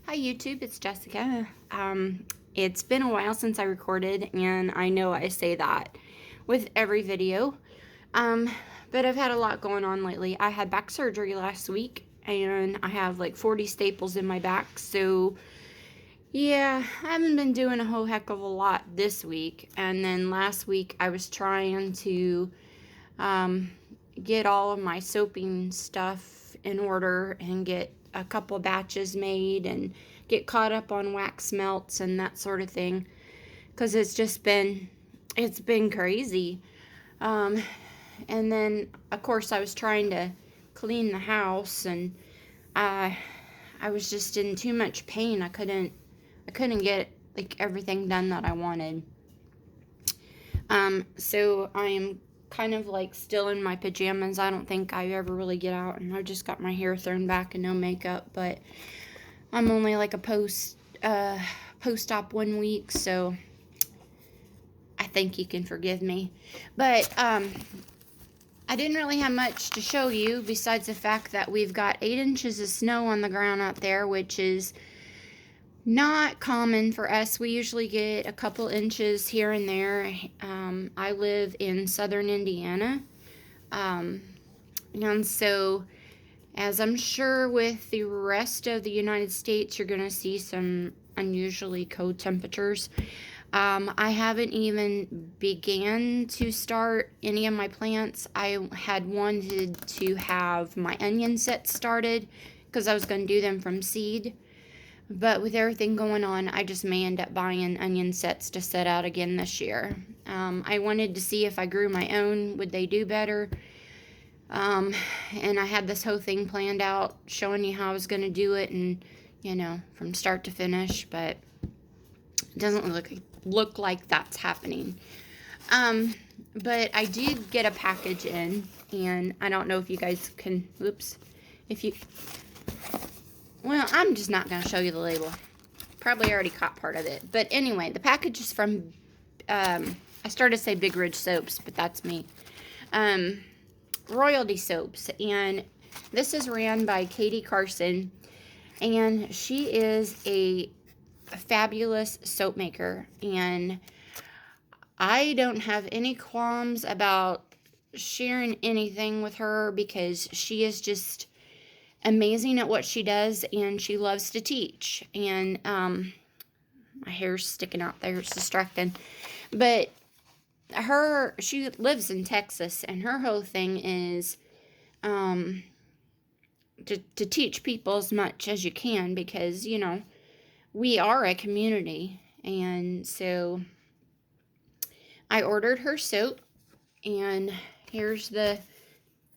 Hi YouTube, it's Jessica. It's been a while since I recorded, and I know I say that with every video. Um, but I've had a lot going on lately. I had back surgery last week, and I have like 40 staples in my back. So yeah, I haven't been doing a whole heck of a lot this week. And then last week I was trying to um, get all of my soaping stuff in order and get a couple batches made and get caught up on wax melts and that sort of thing, because it's been crazy. um, and then of course I was trying to clean the house, and I was just in too much pain. I couldn't get like everything done that I wanted. So I am kind of like still in my pajamas. I don't think I ever really get out, and I just got my hair thrown back and no makeup, but I'm only like a post-op 1 week, so I think you can forgive me. But I didn't really have much to show you besides the fact that we've got 8 inches of snow on the ground out there, which is not common for us. We usually get a couple inches here and there. I live in southern Indiana. Um, and so, as I'm sure with the rest of the United States, you're going to see some unusually cold temperatures. I haven't even began to start any of my plants. I had wanted to have my onion sets started because I was going to do them from seed. But with everything going on, I just may end up buying onion sets to set out again this year. I wanted to see if I grew my own, would they do better? And I had this whole thing planned out, showing you how I was going to do it, and from start to finish. But it doesn't look like that's happening. But I did get a package in, and I don't know if you guys can. Oops, if you. Well, I'm just not going to show you the label. Probably already caught part of it. But anyway, the package is from, I started to say Big Ridge Soaps, but that's me. Royalty Soaps. And this is ran by Katie Carson. And she is a fabulous soap maker. And I don't have any qualms about sharing anything with her, because she is just amazing at what she does, and she loves to teach. And my hair's sticking out there, it's distracting. But she lives in Texas, and her whole thing is to teach people as much as you can, because we are a community. And so I ordered her soap, and here's the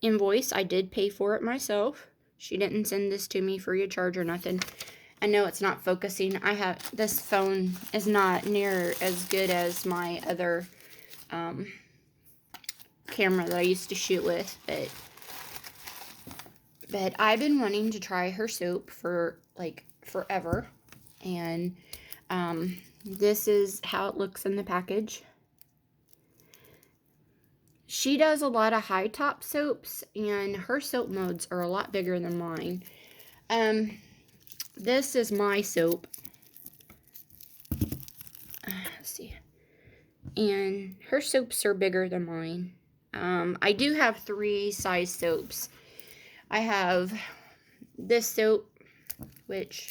invoice. I did pay for it myself. She didn't send this to me free of charge or nothing. I know it's not focusing. This phone is not near as good as my other camera that I used to shoot with, but I've been wanting to try her soap for like forever. And this is how it looks in the package. She does a lot of high top soaps, and her soap modes are a lot bigger than mine. This is my soap. Let's see. And her soaps are bigger than mine. I do have 3 size soaps. I have this soap, which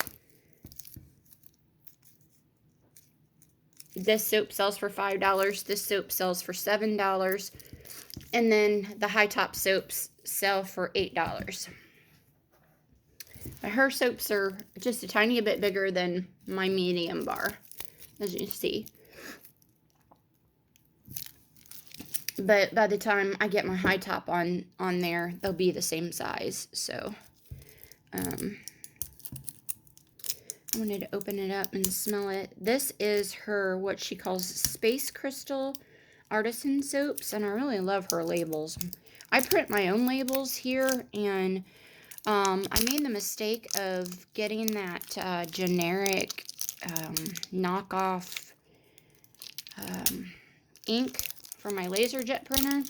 this soap sells for $5. This soap sells for $7. And then the high top soaps sell for $8. But her soaps are just a tiny bit bigger than my medium bar, as you see. But by the time I get my high top on there, they'll be the same size. So I wanted to open it up and smell it. This is her, what she calls Space Crystal Artisan Soaps, and I really love her labels. I print my own labels here, and I made the mistake of getting that generic knockoff ink for my LaserJet printer,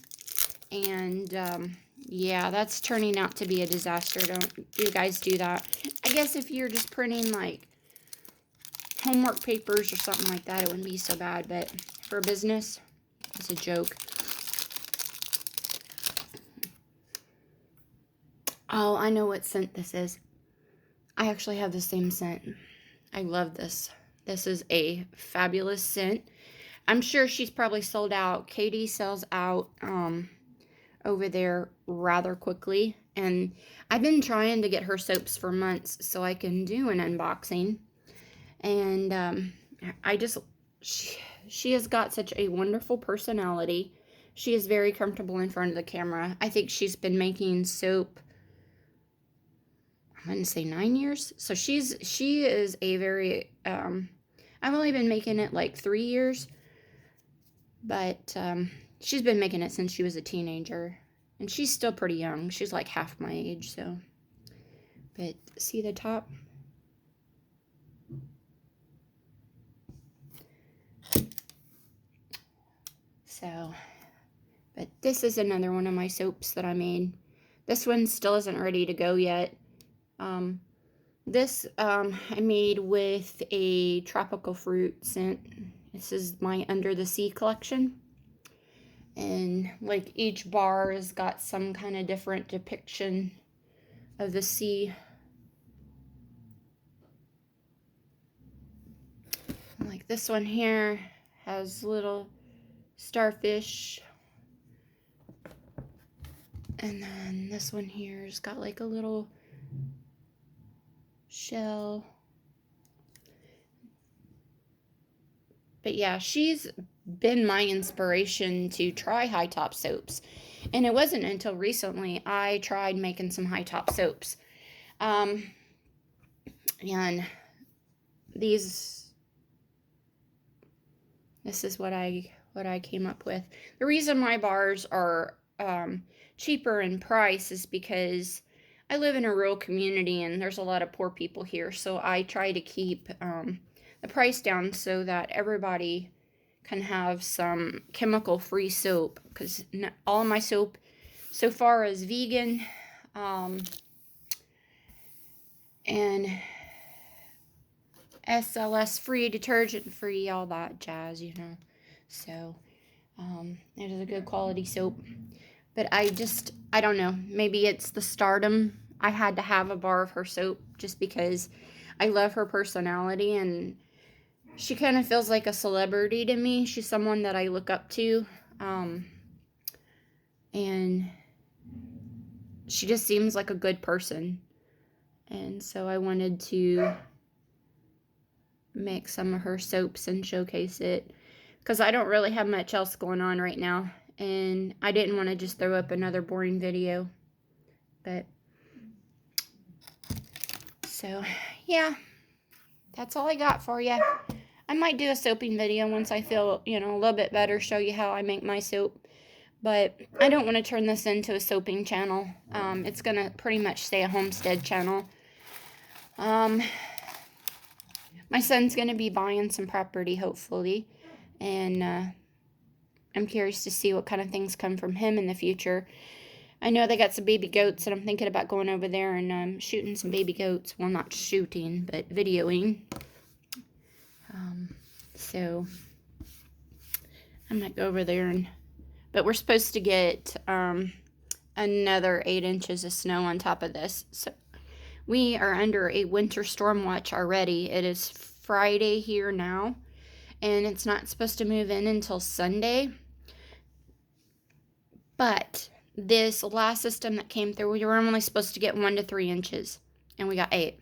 and yeah, that's turning out to be a disaster. Don't you guys do that. I guess if you're just printing like homework papers or something like that, it wouldn't be so bad. But for business, it's a joke. Oh, I know what scent this is. I actually have the same scent. I love this. This is a fabulous scent. I'm sure she's probably sold out. Katie sells out over there rather quickly. And I've been trying to get her soaps for months so I can do an unboxing. And she has got such a wonderful personality. She is very comfortable in front of the camera. I think she's been making soap, I'm going to say 9 years. So she is a very, I've only been making it like 3 years, but she's been making it since she was a teenager, and she's still pretty young. She's like half my age, so, but see the top? So, but this is another one of my soaps that I made. This one still isn't ready to go yet. This I made with a tropical fruit scent. This is my Under the Sea collection. And like each bar has got some kind of different depiction of the sea. Like this one here has little starfish. And then this one here's got like a little shell. But yeah, she's been my inspiration to try high top soaps. And it wasn't until recently I tried making some high top soaps. And this is what I came up with. The reason my bars are cheaper in price is because I live in a rural community and there's a lot of poor people here. So I try to keep the price down so that everybody can have some chemical-free soap, because all of my soap so far is vegan and SLS free, detergent free, all that jazz, you know. So it is a good quality soap. But I don't know, maybe it's the stardom. I had to have a bar of her soap just because I love her personality, and she kind of feels like a celebrity to me. She's someone that I look up to. And she just seems like a good person. And so I wanted to make some of her soaps and showcase it, because I don't really have much else going on right now. And I didn't want to just throw up another boring video. But, so, yeah. That's all I got for you. I might do a soaping video once I feel, a little bit better, show you how I make my soap. But I don't want to turn this into a soaping channel. It's going to pretty much stay a homestead channel. My son's going to be buying some property, hopefully. And I'm curious to see what kind of things come from him in the future. I know they got some baby goats, and I'm thinking about going over there and shooting some baby goats. Well, not shooting, but videoing. So I might go over there but we're supposed to get another 8 inches of snow on top of this. So we are under a winter storm watch already. It is Friday here now, and it's not supposed to move in until Sunday. But this last system that came through, we were only supposed to get 1 to 3 inches, and we got 8.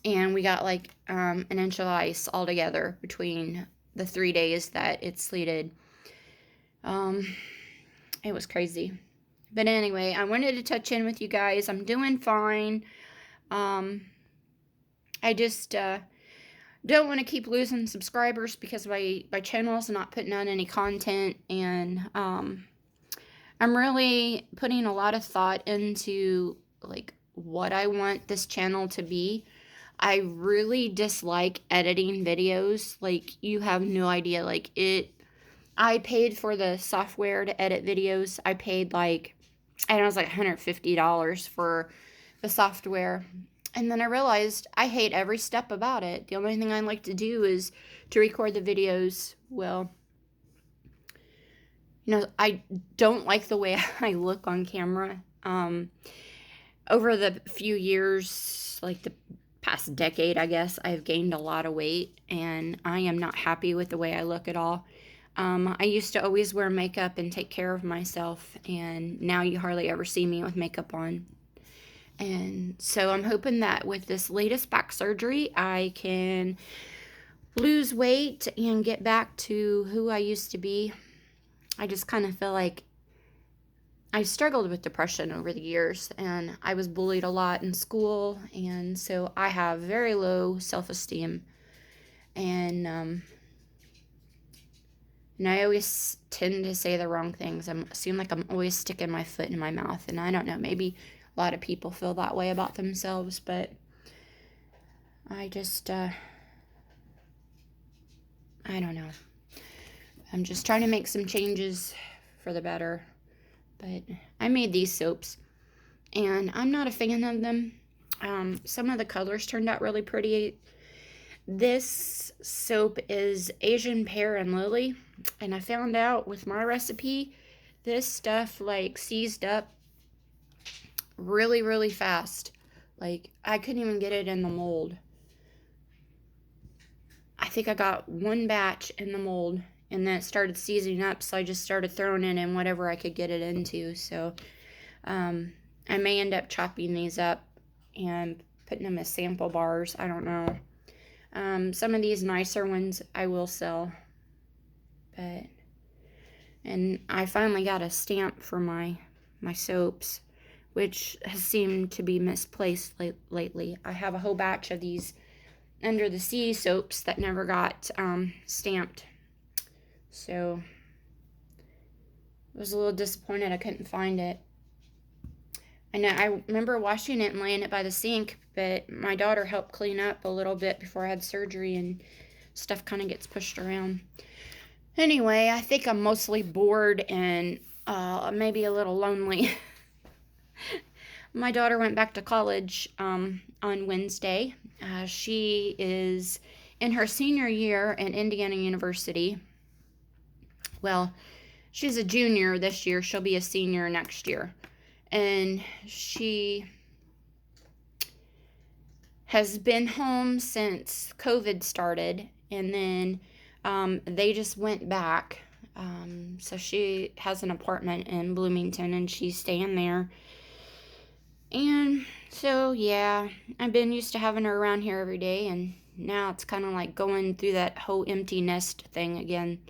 And we got like an inch of ice altogether between the 3 days that it sleeted. It was crazy. But anyway, I wanted to touch in with you guys. I'm doing fine. I just don't want to keep losing subscribers because my channel is not putting out any content. And I'm really putting a lot of thought into like what I want this channel to be. I really dislike editing videos. Like, you have no idea. Like, I paid for the software to edit videos. I paid like, I don't know, it was like $150 for the software. And then I realized I hate every step about it. The only thing I like to do is to record the videos. Well, I don't like the way I look on camera. Over the few years, like the past decade, I guess, I've gained a lot of weight, and I am not happy with the way I look at all. I used to always wear makeup and take care of myself, and now you hardly ever see me with makeup on. And so I'm hoping that with this latest back surgery, I can lose weight and get back to who I used to be. I just kind of feel like I struggled with depression over the years, and I was bullied a lot in school, and so I have very low self-esteem, and I always tend to say the wrong things. I seem like I'm always sticking my foot in my mouth, and I don't know, maybe a lot of people feel that way about themselves, but I just, I don't know. I'm just trying to make some changes for the better. But I made these soaps, and I'm not a fan of them. Some of the colors turned out really pretty. This soap is Asian pear and lily, and I found out with my recipe, this stuff like seized up really, really fast. Like, I couldn't even get it in the mold. I think I got one batch in the mold, and then it started seizing up, so I just started throwing it in whatever I could get it into. So I may end up chopping these up and putting them as sample bars. I don't know. Some of these nicer ones I will sell. And I finally got a stamp for my soaps, which has seemed to be misplaced lately. I have a whole batch of these Under the Sea soaps that never got stamped. So I was a little disappointed I couldn't find it. I remember washing it and laying it by the sink, but my daughter helped clean up a little bit before I had surgery, and stuff kind of gets pushed around. Anyway, I think I'm mostly bored and maybe a little lonely. My daughter went back to college on Wednesday. She is in her senior year at Indiana University. Well, she's a junior this year. She'll be a senior next year. And she has been home since COVID started. And then they just went back. So she has an apartment in Bloomington, and she's staying there. And so, yeah, I've been used to having her around here every day, and now it's kind of like going through that whole empty nest thing again.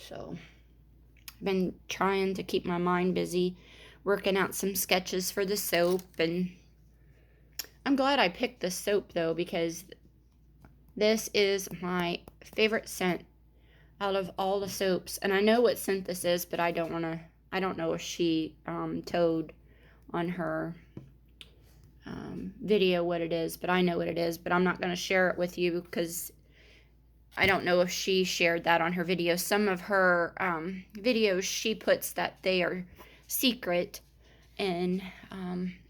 So I've been trying to keep my mind busy, working out some sketches for the soap, and I'm glad I picked this soap, though, because this is my favorite scent out of all the soaps. And I know what scent this is, but I don't know if she told on her video what it is, but I know what it is, but I'm not going to share it with you because I don't know if she shared that on her video. Some of her videos, she puts that they are secret, and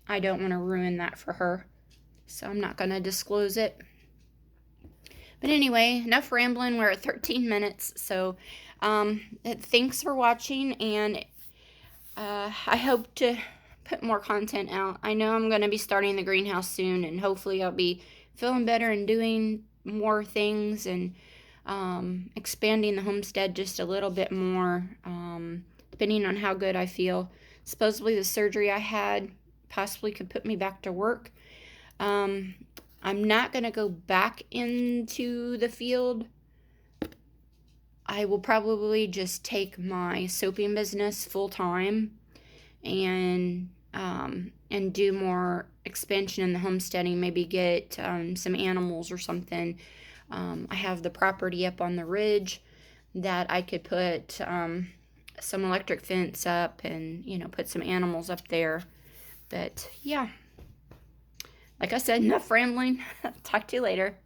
I don't want to ruin that for her, so I'm not going to disclose it. But anyway, enough rambling. We're at 13 minutes, so thanks for watching, and I hope to put more content out. I know I'm going to be starting the greenhouse soon, and hopefully I'll be feeling better and doing more things and expanding the homestead just a little bit more, depending on how good I feel. Supposedly the surgery I had possibly could put me back to work. I'm not going to go back into the field. I will probably just take my soaping business full time and do more expansion in the homesteading, maybe get some animals or something. I have the property up on the ridge that I could put some electric fence up and, put some animals up there. But yeah, like I said, enough rambling. Talk to you later.